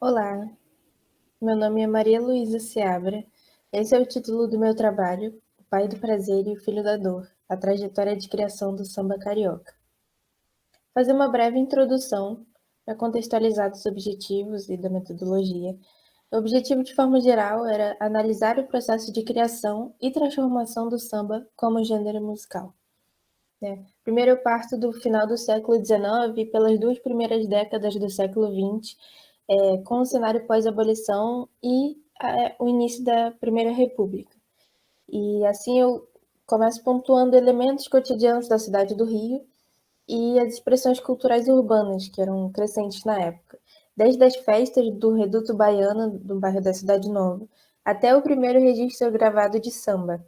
Olá, meu nome é Maria Luísa Seabra. Esse é o título do meu trabalho, O Pai do Prazer e o Filho da Dor, a trajetória de criação do samba carioca. Fazer uma breve introdução para contextualizar os objetivos e da metodologia. O objetivo, de forma geral, era analisar o processo de criação e transformação do samba como gênero musical. Primeiro eu parto do final do século XIX pelas 2 primeiras décadas do século XX, com o cenário pós-abolição e o início da Primeira República. E assim eu começo pontuando elementos cotidianos da cidade do Rio e as expressões culturais urbanas, que eram crescentes na época, desde as festas do Reduto Baiano, do bairro da Cidade Nova, até o primeiro registro gravado de samba.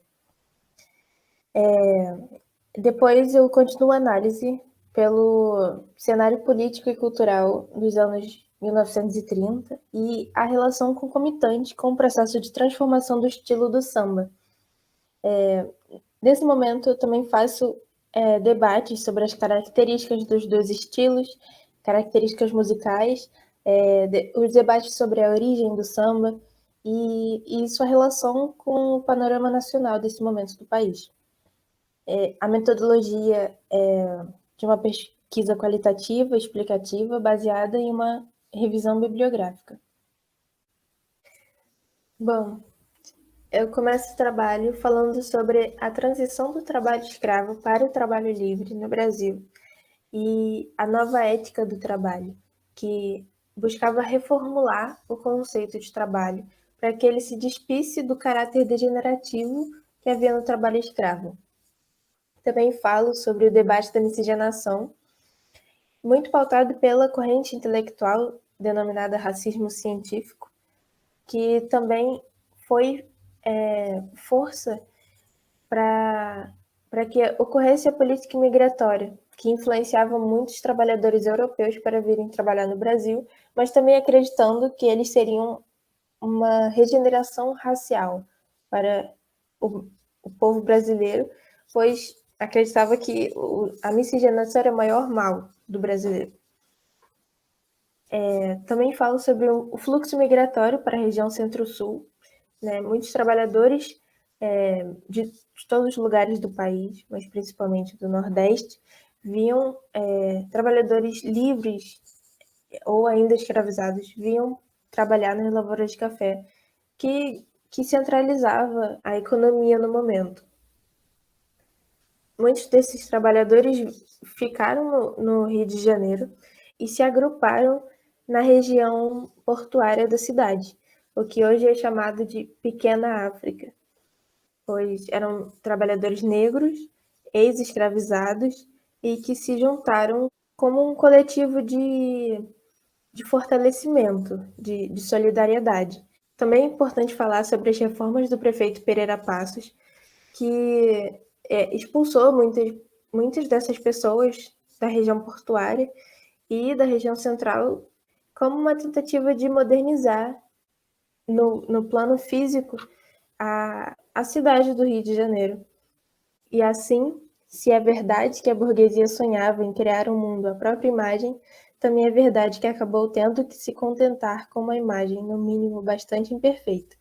Depois eu continuo a análise pelo cenário político e cultural dos anos 1930 e a relação concomitante com o processo de transformação do estilo do samba. Nesse momento eu também faço debates sobre as características dos dois estilos, características musicais, os debates sobre a origem do samba e sua relação com o panorama nacional desse momento do país. A metodologia é de uma pesquisa qualitativa, explicativa, baseada em uma revisão bibliográfica. Bom, eu começo o trabalho falando sobre a transição do trabalho escravo para o trabalho livre no Brasil e a nova ética do trabalho, que buscava reformular o conceito de trabalho para que ele se despisse do caráter degenerativo que havia no trabalho escravo. Também falo sobre o debate da miscigenação, muito pautado pela corrente intelectual denominada racismo científico, que também foi força para que ocorresse a política migratória, que influenciava muitos trabalhadores europeus para virem trabalhar no Brasil, mas também acreditando que eles seriam uma regeneração racial para o povo brasileiro, pois acreditava que a miscigenação era o maior mal do brasileiro. Também falo sobre o fluxo migratório para a região Centro-Sul. Muitos trabalhadores de todos os lugares do país, mas principalmente do Nordeste, viam trabalhadores livres ou ainda escravizados, vinham trabalhar nas lavouras de café, que centralizava a economia no momento. Muitos desses trabalhadores ficaram no Rio de Janeiro e se agruparam na região portuária da cidade, o que hoje é chamado de Pequena África, pois eram trabalhadores negros, ex-escravizados e que se juntaram como um coletivo de fortalecimento, de solidariedade. Também é importante falar sobre as reformas do prefeito Pereira Passos, que expulsou muitas dessas pessoas da região portuária e da região central como uma tentativa de modernizar no plano físico a cidade do Rio de Janeiro. E assim, se é verdade que a burguesia sonhava em criar um mundo à própria imagem, também é verdade que acabou tendo que se contentar com uma imagem, no mínimo, bastante imperfeita,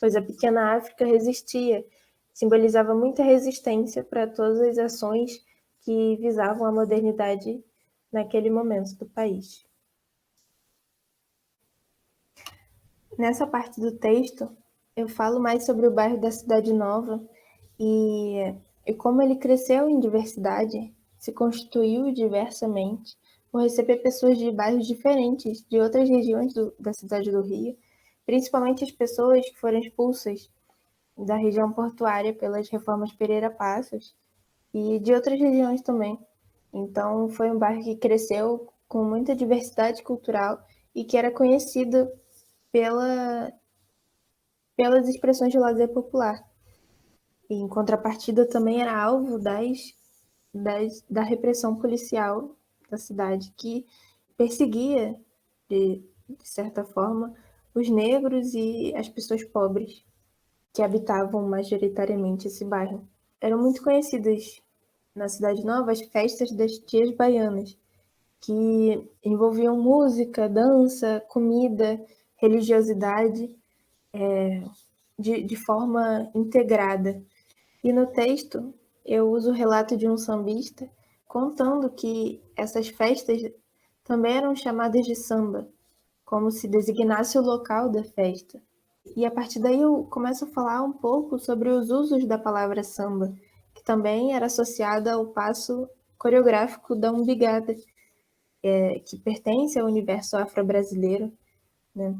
pois a pequena África resistia, simbolizava muita resistência para todas as ações que visavam a modernidade naquele momento do país. Nessa parte do texto, eu falo mais sobre o bairro da Cidade Nova e como ele cresceu em diversidade, se constituiu diversamente, por receber pessoas de bairros diferentes, de outras regiões da cidade do Rio, principalmente as pessoas que foram expulsas da região portuária pelas reformas Pereira Passos e de outras regiões também. Então, foi um bairro que cresceu com muita diversidade cultural e que era conhecido pela, pelas expressões de lazer popular. E, em contrapartida, também era alvo da repressão policial da cidade, que perseguia, de certa forma, os negros e as pessoas pobres que habitavam majoritariamente esse bairro. Eram muito conhecidas na Cidade Nova as festas das tias baianas, que envolviam música, dança, comida, religiosidade, de forma integrada. E no texto eu uso o relato de um sambista contando que essas festas também eram chamadas de samba, como se designasse o local da festa. E a partir daí eu começo a falar um pouco sobre os usos da palavra samba, que também era associada ao passo coreográfico da umbigada, que pertence ao universo afro-brasileiro, né?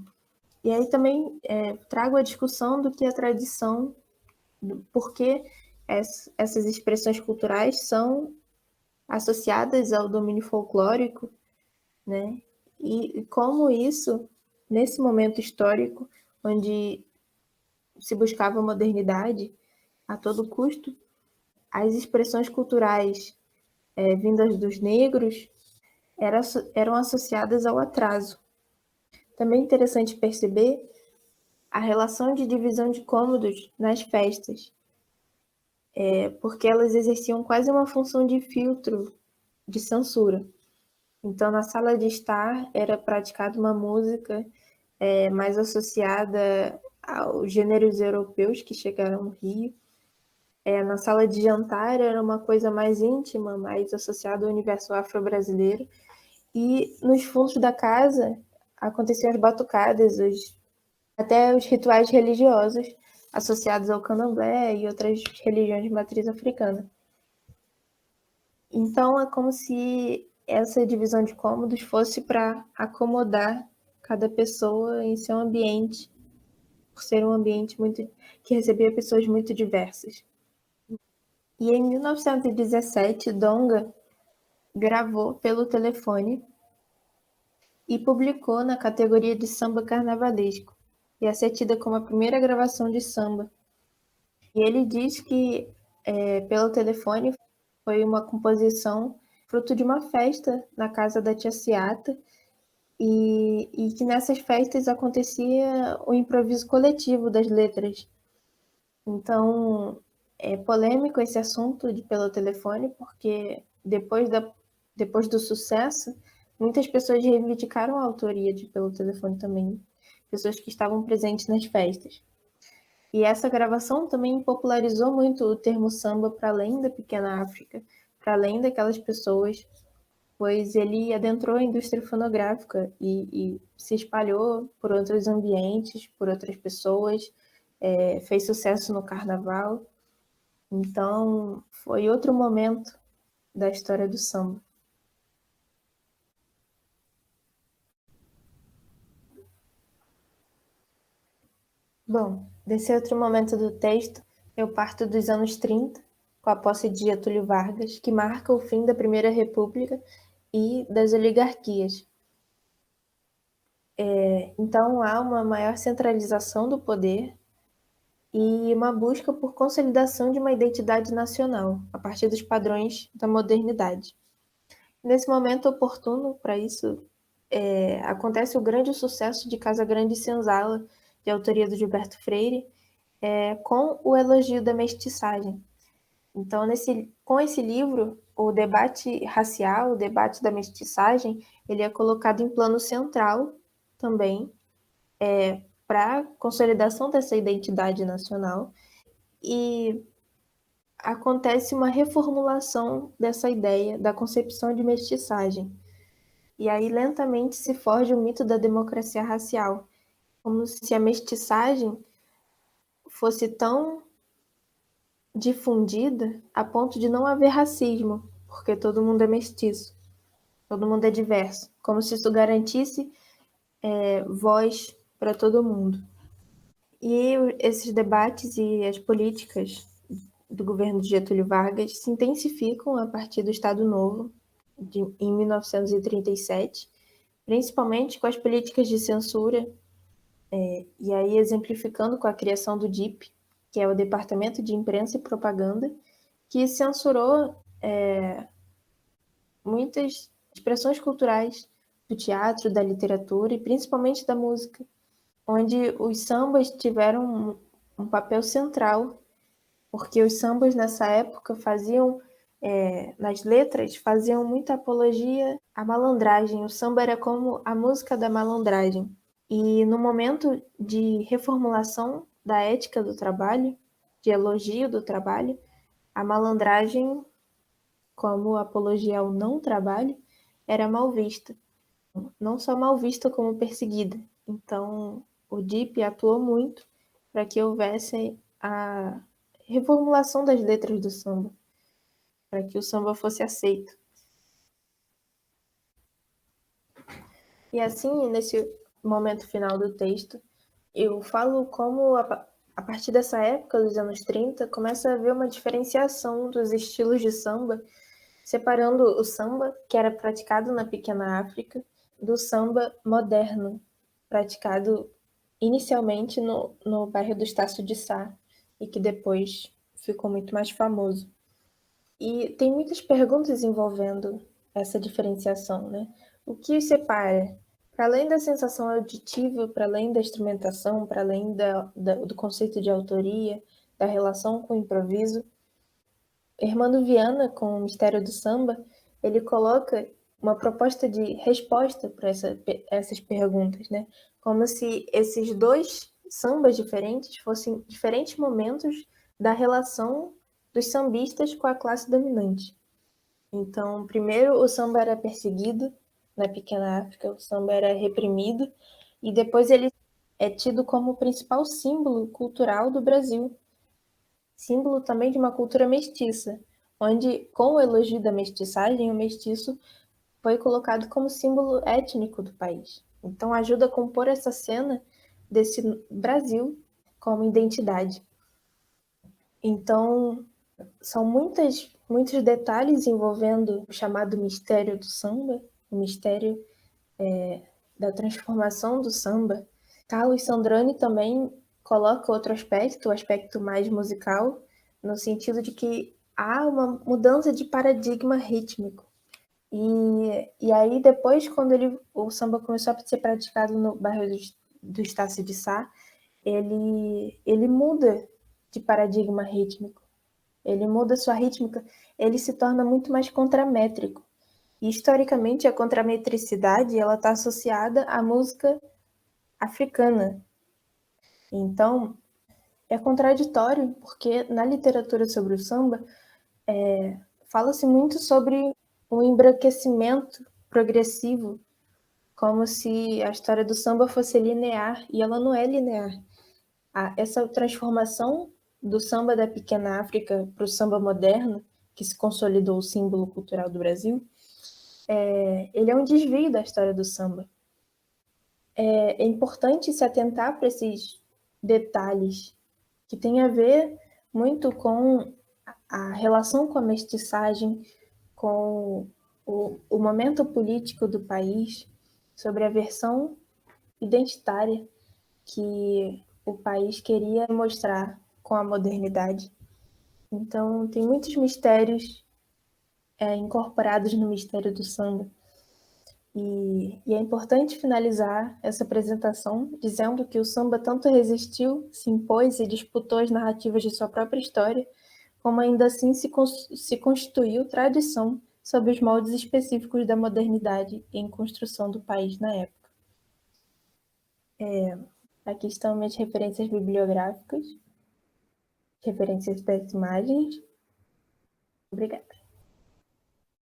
E aí também trago a discussão do que a tradição, por que essas expressões culturais são associadas ao domínio folclórico, né? E como isso, nesse momento histórico, onde se buscava a modernidade a todo custo, as expressões culturais vindas dos negros eram associadas ao atraso. Também é interessante perceber a relação de divisão de cômodos nas festas, porque elas exerciam quase uma função de filtro, de censura. Então, na sala de estar era praticada uma música mais associada aos gêneros europeus que chegaram no Rio. Na sala de jantar era uma coisa mais íntima, mais associada ao universo afro-brasileiro. E nos fundos da casa aconteciam as batucadas, até os rituais religiosos associados ao candomblé e outras religiões de matriz africana. Então é como se essa divisão de cômodos fosse para acomodar cada pessoa em seu ambiente, por ser um ambiente muito que recebia pessoas muito diversas. E em 1917, Donga gravou pelo telefone e publicou na categoria de samba carnavalesco, e essa é tida como a primeira gravação de samba. E ele diz que pelo telefone foi uma composição fruto de uma festa na casa da tia Ciata, e que nessas festas acontecia o improviso coletivo das letras. Então, é polêmico esse assunto pelo telefone, porque depois do sucesso, muitas pessoas reivindicaram a autoria de Pelo Telefone também, pessoas que estavam presentes nas festas. E essa gravação também popularizou muito o termo samba para além da pequena África, para além daquelas pessoas, pois ele adentrou a indústria fonográfica e se espalhou por outros ambientes, por outras pessoas, fez sucesso no carnaval. Então, foi outro momento da história do samba. Bom, desse outro momento do texto, eu parto dos anos 30, com a posse de Getúlio Vargas, que marca o fim da Primeira República e das oligarquias. Então, há uma maior centralização do poder e uma busca por consolidação de uma identidade nacional, a partir dos padrões da modernidade. Nesse momento oportuno para isso, acontece o grande sucesso de Casa Grande e Senzala, de autoria do Gilberto Freire, com o elogio da mestiçagem. Então, com esse livro, o debate racial, o debate da mestiçagem, ele é colocado em plano central também, para a consolidação dessa identidade nacional, e acontece uma reformulação dessa ideia da concepção de mestiçagem. E aí lentamente se forja o mito da democracia racial, como se a mestiçagem fosse tão difundida a ponto de não haver racismo, porque todo mundo é mestiço, todo mundo é diverso, como se isso garantisse voz para todo mundo. E esses debates e as políticas do governo de Getúlio Vargas se intensificam a partir do Estado Novo, em 1937, principalmente com as políticas de censura, e aí exemplificando com a criação do DIP, que é o Departamento de Imprensa e Propaganda, que censurou muitas expressões culturais do teatro, da literatura e principalmente da música, onde os sambas tiveram um papel central, porque os sambas nessa época faziam nas letras, faziam muita apologia à malandragem. O samba era como a música da malandragem. E no momento de reformulação da ética do trabalho, de elogio do trabalho, a malandragem, como apologia ao não trabalho, era mal vista. Não só mal vista, como perseguida. Então, o DIP atuou muito para que houvesse a reformulação das letras do samba, para que o samba fosse aceito. E assim, nesse momento final do texto, eu falo como, a partir dessa época, dos anos 30, começa a haver uma diferenciação dos estilos de samba, separando o samba, que era praticado na pequena África, do samba moderno, praticado inicialmente no bairro do Estácio de Sá, e que depois ficou muito mais famoso. E tem muitas perguntas envolvendo essa diferenciação, né? O que os separa? Para além da sensação auditiva, para além da instrumentação, para além do conceito de autoria, da relação com o improviso, Hermano Viana, com o Mistério do Samba, ele coloca uma proposta de resposta para essas perguntas, né? Como se esses dois sambas diferentes fossem diferentes momentos da relação dos sambistas com a classe dominante. Então, primeiro o samba era perseguido na pequena África, o samba era reprimido, e depois ele é tido como o principal símbolo cultural do Brasil, símbolo também de uma cultura mestiça, onde, com o elogio da mestiçagem, o mestiço foi colocado como símbolo étnico do país. Então, ajuda a compor essa cena desse Brasil como identidade. Então, são muitos detalhes envolvendo o chamado mistério do samba, o mistério da transformação do samba. Carlos Sandrani também coloca outro aspecto, o aspecto mais musical, no sentido de que há uma mudança de paradigma rítmico. E aí, depois, quando o samba começou a ser praticado no bairro do Estácio de Sá, ele muda de paradigma rítmico. Ele muda sua rítmica, ele se torna muito mais contramétrico. E, historicamente, a contrametricidade ela está associada à música africana. Então, é contraditório, porque na literatura sobre o samba, fala-se muito sobre o embranquecimento progressivo, como se a história do samba fosse linear, e ela não é linear. Essa transformação do samba da pequena África para o samba moderno, que se consolidou o símbolo cultural do Brasil, ele é um desvio da história do samba. É importante se atentar para esses detalhes que têm a ver muito com a relação com a mestiçagem, com o momento político do país, sobre a versão identitária que o país queria mostrar com a modernidade. Então, tem muitos mistérios incorporados no mistério do samba. E é importante finalizar essa apresentação dizendo que o samba tanto resistiu, se impôs e disputou as narrativas de sua própria história, como ainda assim se constituiu tradição sob os moldes específicos da modernidade em construção do país na época. Aqui estão minhas referências bibliográficas, referências das imagens. Obrigada.